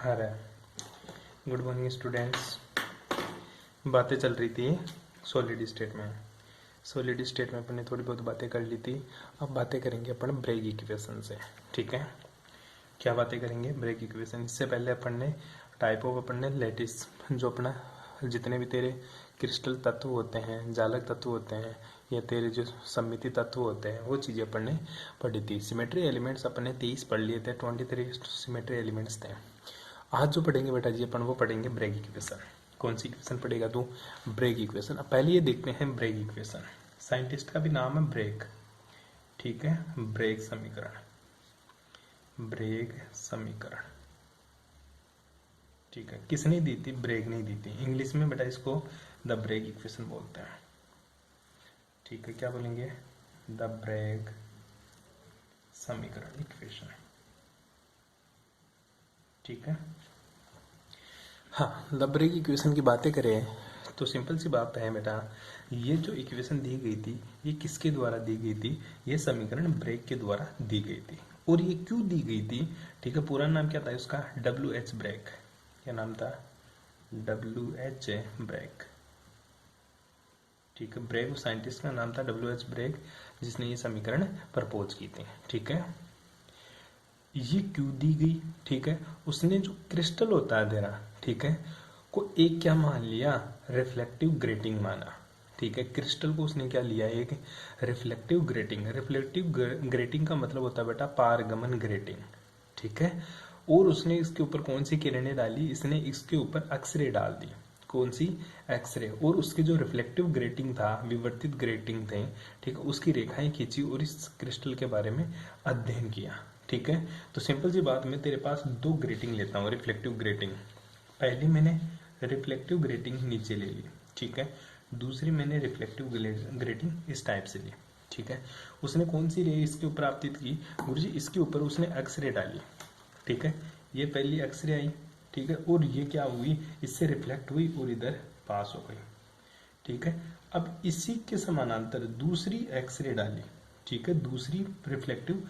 आ रहा है। Good morning students. बातें चल रही थी सॉलिड स्टेट में। सॉलिड स्टेट में अपन ने थोड़ी बहुत बातें कर ली थी। अब बातें करेंगे अपन ब्रेग इक्वेशन से। ठीक है, क्या बातें करेंगे? Bragg equation. इससे पहले अपन ने टाइप ऑफ अपन ने लैटिस, जो अपना जितने भी तेरे क्रिस्टल तत्व होते हैं, जालक तत्व होते हैं, या तेरे जो सममिति तत्व होते हैं, वो चीज़ें अपन ने पढ़ी थी। सिमेट्री एलिमेंट्स अपन ने 30 पढ़ लिए थे, 23 सिमेट्री एलिमेंट्स थे। आज जो पढ़ेंगे बेटा जी अपन, वो पढ़ेंगे ब्रेग इक्वेशन। कौन सी इक्वेशन पढ़ेगा तू? Bragg equation. अब पहले ये देखते हैं ब्रेग इक्वेशन। साइंटिस्ट का भी नाम है ब्रेग। ठीक है, ब्रेग समीकरण। ब्रेग समीकरण, ठीक है। किसने दी थी? ब्रेग ने दी थी। इंग्लिश में बेटा इसको द ब्रेग इक्वेशन बोलते हैं। ठीक है, क्या बोलेंगे? द ब्रेग समीकरण, इक्वेशन। ठीक है, हाँ। द ब्रेग इक्वेशन की बातें करें तो सिंपल सी बात है बेटा, ये जो इक्वेशन दी गई थी, ये किसके द्वारा दी गई थी? ये समीकरण ब्रेग के द्वारा दी गई थी। और ये क्यों दी गई थी? ठीक है, पूरा नाम क्या था उसका? WH Bragg. क्या नाम था? WH Bragg. ठीक है, ब्रेग साइंटिस्ट का नाम था WH ब्रेग, जिसने ये समीकरण प्रपोज की थी। ठीक है, ये क्यों दी गई? ठीक है, उसने जो क्रिस्टल होता है तेरा, ठीक है, को एक क्या मान लिया? रिफ्लेक्टिव ग्रेटिंग माना। ठीक है, क्रिस्टल को उसने क्या लिया? एक रिफ्लेक्टिव ग्रेटिंग। रिफ्लेक्टिव ग्रेटिंग का मतलब होता है बेटा पारगमन ग्रेटिंग। ठीक है, और उसने इसके ऊपर कौन सी किरणें डाली? इसने इसके ऊपर एक्सरे डाल दी। कौन सी? एक्सरे। और उसके जो रिफ्लेक्टिव ग्रेटिंग था, विवर्तित ग्रेटिंग थे, ठीक है, उसकी रेखाएं खींची और इस क्रिस्टल के बारे में अध्ययन किया। ठीक है, तो सिंपल सी बात, मैं तेरे पास दो ग्रेटिंग लेता हूँ, रिफ्लेक्टिव ग्रेटिंग। पहली मैंने रिफ्लेक्टिव ग्रेटिंग नीचे ले ली, ठीक है। दूसरी मैंने रिफ्लेक्टिव ग्रेटिंग इस टाइप से ली। ठीक है, उसने कौन सी रे इसके ऊपर आपतित की? गुरुजी इसके ऊपर उसने एक्सरे डाली। ठीक है, ये पहली एक्सरे आई, ठीक है, और ये क्या हुई? इससे रिफ्लेक्ट हुई और इधर पास हो गई। ठीक है, अब इसी के समानांतर दूसरी एक्सरे डाली। ठीक है, दूसरी रिफ्लेक्टिव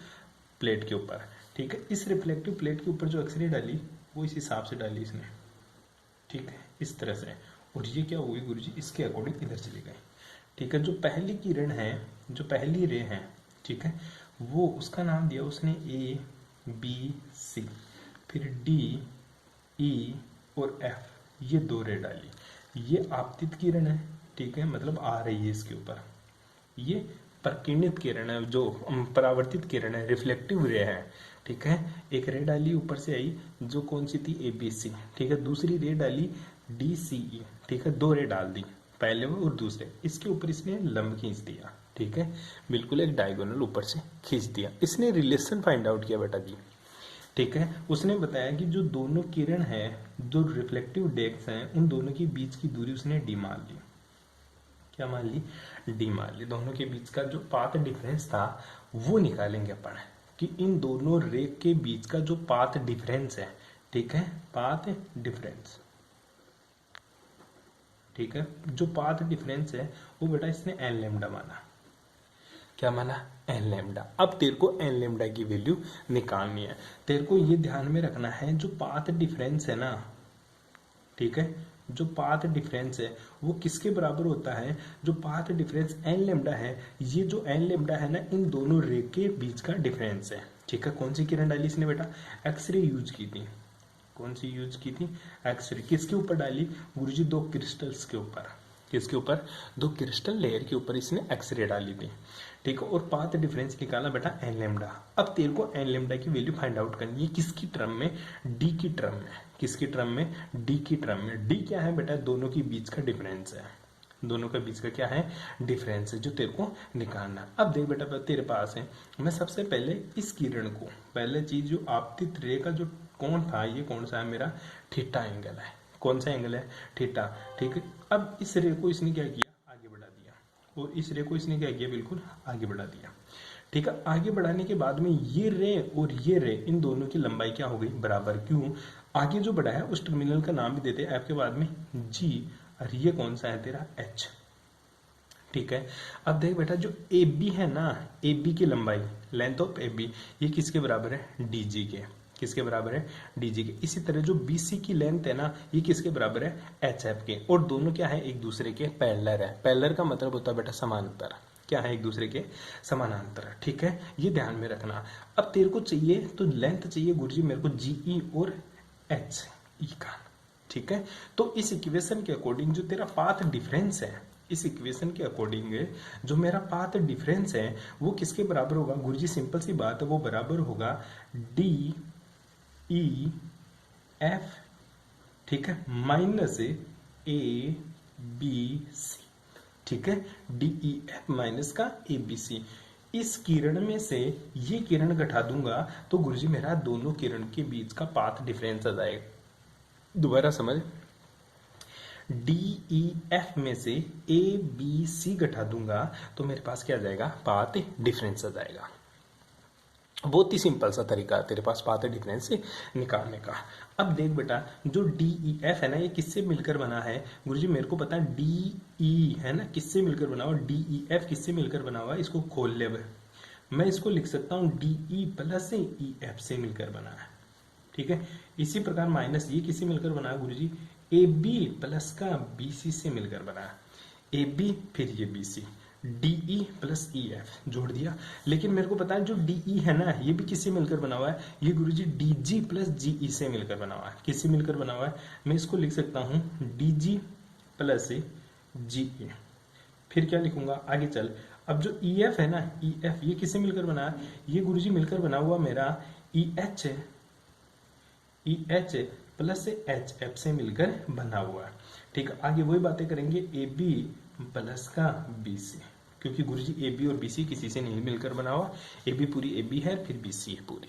प्लेट के ऊपर। ठीक है, इस रिफ्लेक्टिव प्लेट के ऊपर जो एक्सरे डाली वो इस हिसाब से डाली इसने। ठीक है, इस तरह से। और ये क्या हुई गुरुजी? इसके अकॉर्डिंग इधर चली गई। ठीक है, जो पहली किरण है, जो पहली रे है, ठीक है, वो उसका नाम दिया उसने ABC, फिर DE और F, ये दो रे डाली। ये आपतित किरण है, ठीक है, मतलब आ रही है इसके ऊपर। ये प्रकीर्णित किरण है, जो परावर्तित किरण है, रिफ्लेक्टिव रे है। ठीक है, एक रे डाली ऊपर से आई, जो कौन सी थी? ABC। ठीक है, दूसरी रे डाली DCE। ठीक है, दो रे डाल दी, पहले में और दूसरे। इसके ऊपर इसने लंब खींच दिया। ठीक है, बिल्कुल एक डायगोनल ऊपर से खींच दिया। इसने रिलेशन फाइंड आउट किया बेटा जी। ठीक है, उसने बताया कि जो दोनों किरण है, जो रिफ्लेक्टिव डेक्स हैं, उन दोनों के बीच की दूरी उसने d मान ली। क्या मान ली? D मान ली। दोनों के बीच का जो पाथ डिफरेंस था वो निकालेंगे अपन, कि इन दोनों रे के बीच का जो पाथ डिफरेंस है, ठीक है, पाथ डिफरेंस, ठीक है, जो पाथ डिफरेंस है वो बेटा इसने एन लैम्डा माना। क्या माना? N lambda. अब तेरे को एन लैम्डा की वैल्यू निकालनी है। तेरे को ये ध्यान में रखना है, जो पाथ डिफरेंस है ना, ठीक है, जो पाथ डिफरेंस है वो किसके बराबर होता है? जो पाथ डिफरेंस एन लेमडा है, ये जो एन लेमडा है ना, इन दोनों रे के बीच का डिफरेंस है। ठीक है, कौन सी किरण डाली इसने बेटा? एक्सरे यूज की थी। कौन सी यूज की थी? एक्सरे। किसके ऊपर डाली गुरुजी? दो क्रिस्टल्स के ऊपर। किसके ऊपर? दो क्रिस्टल लेयर के ऊपर इसने एक्सरे डाली थी। ठीक है, और पाथ डिफरेंस निकाला बेटा एन लेमडा। अब तेरे को एन लेमडा की वैल्यू फाइंड आउट करनी है। किसकी टर्म में? डी की टर्म में। किसकी टर्म में? डी की टर्म में। डी क्या है बेटा? दोनों के बीच का डिफरेंस है। दोनों के बीच का क्या है? डिफरेंस है, जो तेरे को निकालना। अब देख बेटा, तेरे पास है, मैं सबसे पहले इस किरण को, पहले चीज जो आपतित रे का जो कोण था, ये कौन सा है मेरा? थीटा एंगल है। कौन सा एंगल है? थीटा। ठीक है, अब इस रे को इसने क्या किया? आगे बढ़ा दिया। और इस रे को इसने क्या किया? बिल्कुल आगे बढ़ा दिया। ठीक है, आगे बढ़ाने के बाद में ये रे और ये रे, इन दोनों की लंबाई क्या हो गई? बराबर। क्यों? आगे जो बढ़ा है उस टर्मिनल का नाम भी देते हैं एफ के बाद में G, और ये कौन सा है तेरा? H। ठीक है, अब देख बेटा, जो AB है ना, AB की लंबाई, लेंथ ऑफ AB, ये किसके बराबर है? DG के। किसके बराबर है, डीजी के। इसी तरह जो बीसी की लेंथ है ना, ये किसके बराबर है, एचएफ के। और दोनों क्या है, एक दूसरे के पैरेलल है। पैरेलल का मतलब होता है बेटा समांतर, क्या है, एक दूसरे के समानांतर, ठीक है, ये ध्यान में रखना। अब तेरे को चाहिए तो लेंथ चाहिए गुरुजी मेरे को जीई और एच ई का, ठीक है। तो इस इक्वेशन के अकॉर्डिंग जो तेरा पाथ डिफरेंस है, इस इक्वेशन के अकॉर्डिंग जो मेरा पाथ डिफरेंस है वो किसके बराबर होगा गुरुजी, सिंपल सी बात है, वो बराबर होगा डी ई एफ, ठीक है, माइनस ए बी सी, ठीक है, डी ई एफ माइनस का ए बी सी। इस किरण में से ये किरण घटा दूंगा तो गुरुजी मेरा दोनों किरण के बीच का पाथ डिफरेंस आ जाएगा। दोबारा समझ, डी ई एफ में से ए बी सी घटा दूंगा तो मेरे पास क्या आ जाएगा, पाथ डिफरेंस आ जाएगा। बहुत ही सिंपल सा तरीका है तेरे पास पाथ डिफरेंस निकालने का। अब देख बेटा, जो डी ई एफ है ना, ये किससे मिलकर बना है गुरुजी, मेरे को पता है डी ई है ना किससे मिलकर बना हुआ, डी ई एफ किससे मिलकर बना हुआ, इसको खोल ले। मैं इसको लिख सकता हूँ D E plus E F से मिलकर बना है, ठीक है। इसी प्रकार माइनस ये किससे मिलकर बना है गुरुजी, ए बी प्लस का बी सी से मिलकर बना है। ए बी फिर ये B C, D E plus E F जोड़ दिया। लेकिन मेरे को पता है जो डीई है ना, ये भी किससे मिलकर बना हुआ है, ये गुरुजी डीजी प्लस जीई से मिलकर बना हुआ है। किससे मिलकर बना हुआ है, मैं इसको लिख सकता हूँ डीजी प्लस जीई। फिर क्या लिखूंगा आगे चल, अब जो ई एफ है ना, ई एफ ये किससे मिलकर बना है, ये गुरुजी मिलकर बना हुआ मेरा E H plus H F से मिलकर बना हुआ है, ठीक है। आगे वही बातें करेंगे, ए बी प्लस का बी सी, क्योंकि गुरुजी ए बी और बी सी किसी से नहीं मिलकर बना हुआ, ए बी पूरी ए बी है, फिर बी सी है पूरी,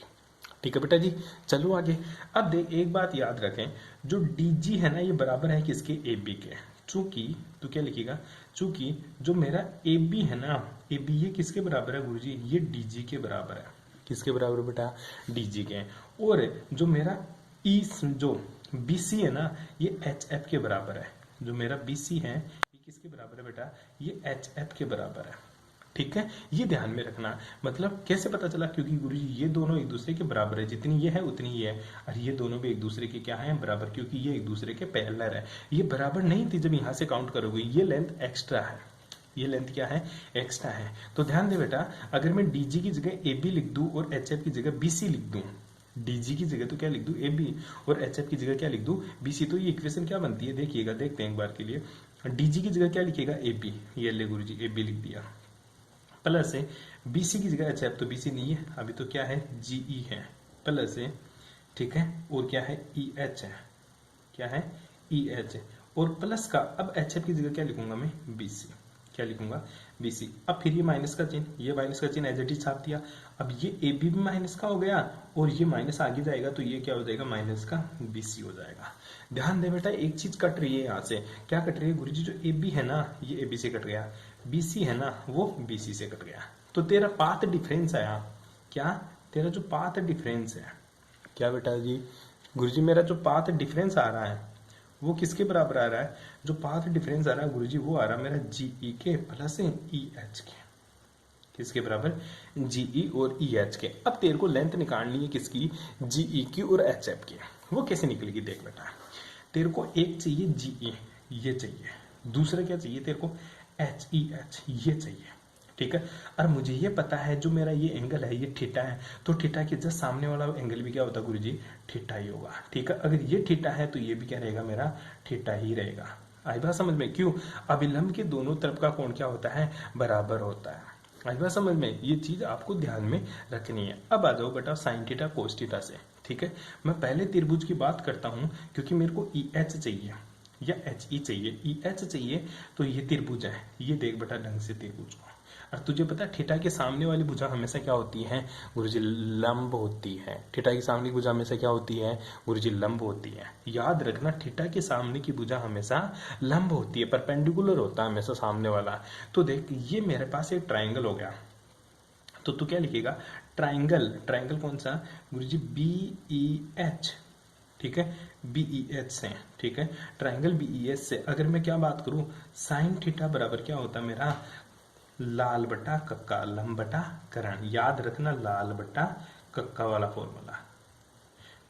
ठीक है बेटा जी। चलो आगे। अब देख एक बात याद रखें, जो डी जी है ना, ये बराबर है किसके, ए बी के। चूंकि तो क्या लिखेगा, चूंकि जो मेरा ए बी है ना, ए बी ये किसके बराबर है गुरुजी, ये डी जी के बराबर है। किसके बराबर बेटा, डी जी के। और जो मेरा ई जो बी सी है ना, ये एच एफ के बराबर है। जो मेरा बी सी है ये किसके बराबर है बेटा, ये एच एफ के बराबर है, ठीक है। ये ध्यान में रखना। मतलब कैसे पता चला, क्योंकि गुरुजी ये दोनों एक दूसरे के बराबर है, जितनी ये है उतनी ये है, और ये दोनों भी एक दूसरे के क्या है, बराबर, क्योंकि ये एक दूसरे के पैरेलल है। ये बराबर नहीं थी जब यहाँ से काउंट करोगे, ये लेंथ एक्स्ट्रा है, ये लेंथ क्या है, एक्स्ट्रा है। तो ध्यान दे बेटा, अगर मैं डीजी की जगह ए बी लिख दूं और एच एफ की जगह बी सी लिख दूं, डीजी की जगह तो क्या लिख दूं, ए बी, और एच एफ की जगह क्या लिख दूं, बी सी, तो ये इक्वेशन क्या बनती है देखिएगा, देखते हैं एक बार के लिए। डीजी की जगह क्या लिखेगा, ए बी, ये ले गुरुजी ए बी लिख दिया, प्लस है बी सी की जगह एच एफ, तो बी सी नहीं है अभी, तो क्या है, जी ई है, प्लस है, ठीक है, और क्या है, ई एच है, क्या है, ई एच, और प्लस का, अब एच एफ की जगह क्या लिखूंगा मैं, बी सी, क्या लिखूंगा, बी सी। अब फिर ये माइनस का चिन्ह, ये माइनस का चिन्ह एज इट इज छाप दिया। अब ये ए बी भी माइनस का हो गया, और ये माइनस आगे जाएगा तो ये क्या हो जाएगा, माइनस का बी सी हो जाएगा। ध्यान दे बेटा, एक चीज कट रही है यहाँ से, क्या कट रही है गुरुजी, जो ए बी है ना, ये ए बी से कट गया, बी सी है ना, वो बी सी से कट गया। तो तेरा पाथ डिफरेंस आया, क्या, तेरा जो पाथ डिफरेंस है, क्या बेटा जी गुरुजी, मेरा जो पाथ डिफरेंस आ रहा है वो किसके बराबर आ रहा है, जो पाथ डिफरेंस आ रहा है गुरुजी, वो आ रहा है मेरा जीई के प्लस ई एच के। किसके बराबर, जीई और ई एच के। अब तेरे को लेंथ निकालनी है किसकी, जीई की और एच एफ की। वो कैसे निकलेगी देख बेटा, तेरे को एक चाहिए जीई, ये चाहिए, दूसरा क्या चाहिए तेरे को, एच ई एच, ये चाहिए, ठीक है। और मुझे ये पता है जो मेरा ये एंगल है ये थीटा है, तो थीटा के जस्ट सामने वाला एंगल भी क्या होता है गुरुजी, थीटा ही होगा, ठीक है। अगर ये थीटा है तो ये भी क्या रहेगा मेरा, थीटा ही रहेगा। आई बात समझ में, क्यों, अभिलंब के दोनों तरफ का कोण क्या होता है, बराबर होता है। आई बात समझ में, ये चीज आपको ध्यान में रखनी है। अब आ जाओ बेटा साइन थीटा कोस थीटा से, ठीक है। मैं पहले त्रिभुज की बात करता हूं, क्योंकि मेरे को ई एच चाहिए या एच ई चाहिए, ई एच चाहिए, तो ये त्रिभुज है, ये देख बेटा ढंग से त्रिभुज को। और तुझे पता है थीटा के सामने वाली भुजा हमेशा क्या होती है गुरुजी, लंब होती है। थीटा के सामने की भुजा हमेशा क्या होती है गुरुजी, लंब होती है। याद रखना, थीटा के सामने की भुजा हमेशा लंब होती है, परपेंडिकुलर होता है हमेशा सामने वाला। तो देख ये मेरे पास एक ट्राइंगल हो गया, तो तू क्या लिखेगा, ट्राइंगल, ट्राइंगल कौन सा गुरुजी, बी ई एच, ठीक है, बी ई एच से, ठीक है, ट्राइंगल बी ई एच से। अगर मैं क्या बात करूं, साइन थीटा बराबर क्या होता है मेरा, लाल बटा कक्का, लंब बटा करण। याद रखना, लाल बटा कक्का वाला फॉर्मूला,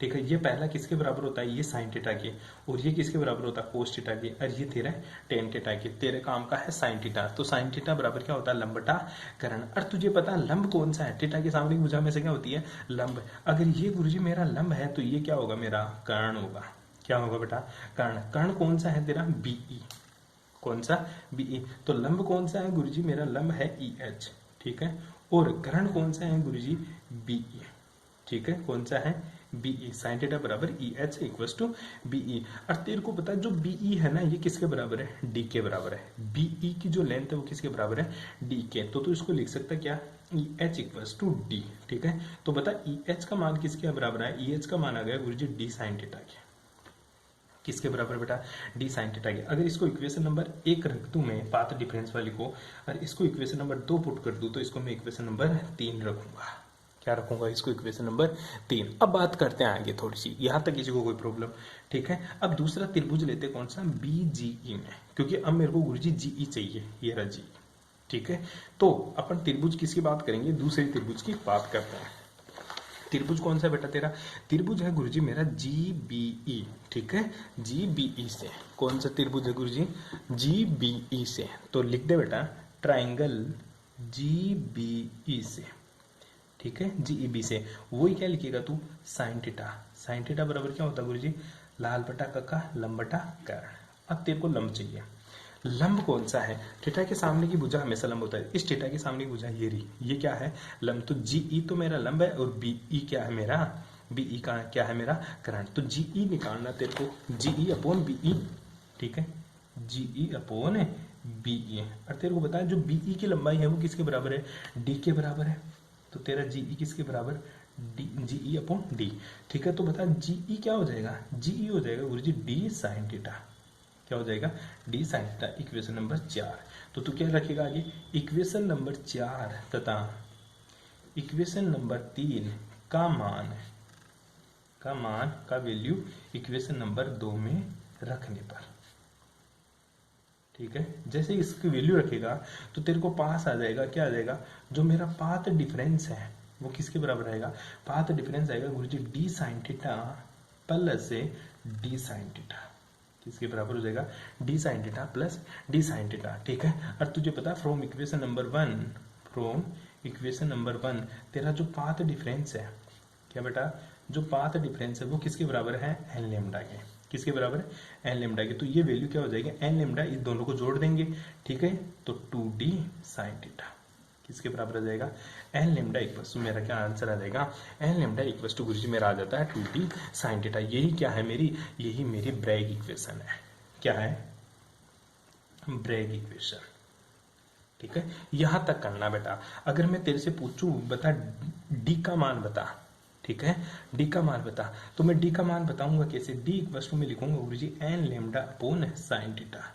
ठीक है, ये पहला किसके बराबर होता है, ये साइन थीटा के, और ये किसके बराबर होता है, कोस थीटा के, और ये तेरा टेन थीटा के। तेरे काम का है साइन थीटा, तो साइन थीटा बराबर क्या होता है, लंब बटा कर्ण। और तुझे पता है लंब कौन सा है, थीटा के सामने की भुजा में से क्या होती है, लंब। अगर ये गुरुजी मेरा लंब है तो ये क्या होगा, मेरा कर्ण होगा। क्या होगा बेटा, कर्ण। कर्ण कौन सा है तेरा, बीई। कौन सा, बीई। तो लंब कौन सा है गुरुजी, मेरा लंब है EH, ठीक है। और कर्ण कौन सा है गुरुजी, BE, ठीक है। कौन सा है, BE। साइन थीटा बराबर EH इक्वल्स टू BE। और तेरे को पता है जो BE है ना, ये किसके बराबर है, D के बराबर है। BE की जो लेंथ है वो किसके बराबर है, D के। तो तू इसको लिख सकता है क्या, EH इक्वल्स टू D, ठीक है। तो बता EH का मान किसके बराबर है, EH का मान आ गया गुरुजी D साइन थीटा के। किसके बराबर बेटा, D साइन थीटा के। अगर इसको इक्वेशन नंबर 1 रख दूं मैं, पाथ डिफरेंस वाली को, और इसको इक्वेशन नंबर 2 पुट कर दूं, तो इसको मैं इक्वेशन नंबर 3 रखूंगा। क्या रखूंगा, इसको इक्वेशन नंबर 3। अब बात करते हैं आगे थोड़ी सी, यहां तक किसी को कोई प्रॉब्लम, ठीक है। अब दूसरा त्रिभुज लेते कौन सा, BGE में, क्योंकि अब मेरे को गुरुजी GE चाहिए, ये रहा GE, ठीक है। तो अपन त्रिभुज किसकी बात करेंगे, दूसरे त्रिभुज की बात करते हैं। त्रिभुज कौन सा बेटा तेरा, त्रिभुज है गुरुजी मेरा GBE, ठीक है। GBE से, कौन सा त्रिभुज है गुरुजी, GBE से। तो लिख दे बेटा ट्राइंगल GBE से, ठीक है, GEB से। वही क्या लिखेगा तू, साइन थीटा। साइन थीटा बराबर क्या होता है गुरुजी, लाल बटा कक्का लंब बटा कर्ण। अब तेरे को लंब चाहिए, लंब कौन सा है, थीटा के सामने की भुजा हमेशा लंब होता है। इस थीटा के सामने की भुजा ये रही, ये क्या है, लंब। तो GE तो मेरा लंब है, और BE क्या है मेरा, BE का क्या है मेरा कर्ण। तो GE निकालना तेरे को, GE अपॉन BE, ठीक है, GE अपॉन BE। और तेरे को बताया जो BE की लंबाई है वो किसके बराबर है, D के बराबर है। तो तेरा GE किसके बराबर, GE अपॉन D, ठीक है। तो बता GE क्या हो जाएगा, GE हो जाएगा गुरुजी D साइन थीटा। क्या हो जाएगा, D sine theta, equation number 4। तो तू क्या रखेगा आगे, इक्वेशन नंबर 4 तथा इक्वेशन नंबर 3 का मान का वैल्यू इक्वेशन नंबर 2 में रखने पर, ठीक है। जैसे इसकी वैल्यू रखेगा तो तेरे को पास आ जाएगा, क्या आ जाएगा, जो मेरा पाथ डिफरेंस है वो किसके बराबर आएगा, पाथ डिफरेंस आएगा गुरुजी D sine theta plus D sine theta. किसके बराबर हो जाएगा, D sine theta plus D sine theta, ठीक है। और तुझे पता फ्रॉम इक्वेशन नंबर 1 तेरा जो पाथ डिफरेंस है, क्या बेटा, जो पाथ डिफरेंस है वो किसके बराबर है, एन लेमडा के। किसके बराबर है, एन लेमडा के। तो ये वैल्यू क्या हो जाएगी, एन लेमडा, इस दोनों को जोड़ देंगे, ठीक है। तो 2D साइन थीटा किसके बराबर आ जाएगा, एन लेमडा इक्वल्स टू, मेरा क्या आंसर आ जाएगा, एन लेमडा इक्वल्स टू गुरुजी मेरा आ जाता है 2D साइन थीटा। यही क्या है मेरी, यही मेरी ब्रैग इक्वेशन है। क्या है, ब्रैग इक्वेशन, ठीक है। यहां तक करना बेटा। अगर मैं तेरे से पूछूं बता D का मान बता, ठीक है, D का मान बता, तो मैं D का मान बताऊंगा कैसे, D इक्वल्स टू में लिखूंगा गुरुजी n lambda upon sine theta,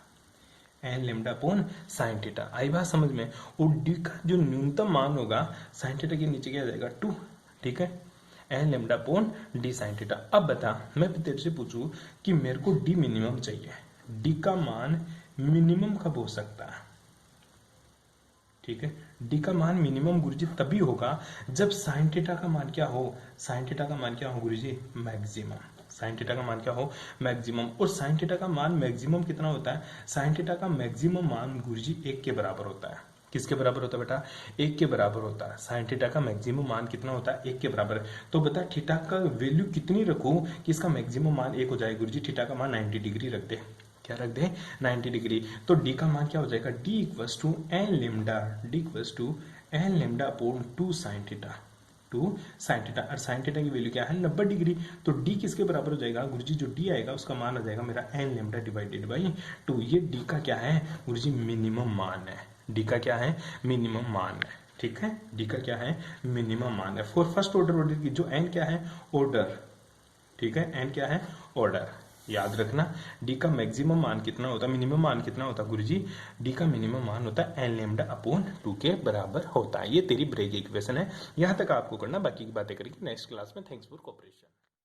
n lambda upon sine theta. आई बात समझ में। और D का जो न्यूनतम मान होगा साइन थीटा के नीचे क्या जाएगा, 2, ठीक है, n lambda upon D sine theta. अब बता, मैं तेरे से पूछूं कि मेरे को D मिनिमम चाहिए, D का मान मिनिमम कब हो सकता है, ठीक है। D का मान मिनिमम गुरुजी तभी होगा जब साइन थीटा का मान क्या हो, साइन थीटा का मान क्या हो गुरुजी, मैक्सिमम। साइन थीटा का मान क्या हो, मैक्सिमम। और साइन थीटा का मान मैक्सिमम कितना होता है, साइन थीटा का मैक्सिमम मान गुरुजी 1 के बराबर होता है। किसके बराबर होता है बेटा, 1 के बराबर होता है। साइन थीटा का मैक्सिमम मान कितना होता है, 1 के बराबर। तो बता थीटा का वैल्यू कितनी रखूं कि इसका मैक्सिमम मान 1 हो जाए गुरुजी, थीटा का मान 90 डिग्री रख दे। क्या रख दे, 90 डिग्री। तो D का मान क्या हो जाएगा, D equals to n lambda, D equals to n lambda upon 2 sine theta, 2 sine theta. और साइन थीटा की वैल्यू क्या है, 90 डिग्री। तो D किसके बराबर हो जाएगा गुरुजी, जो D आएगा उसका मान आ जाएगा मेरा एन लेमडा डिवाइडेड बाई 2। ये D का क्या है गुरुजी, मिनिमम मान है। D का क्या है, मिनिमम मान है, ठीक है। D का क्या है, मिनिमम मान है फॉर फर्स्ट ऑर्डर की। जो n क्या है, ऑर्डर, ठीक है, n क्या है, ऑर्डर। याद रखना D का मैक्सिमम मान कितना होता है, मिनिमम मान कितना होता है गुरुजी, D का मिनिमम मान होता है एन लेमडा अपॉन 2 के बराबर होता है। ये तेरी ब्रेक इक्वेशन है। यहां तक आपको करना, बाकी की बातें करेंगे नेक्स्ट क्लास में। Thanks for cooperation.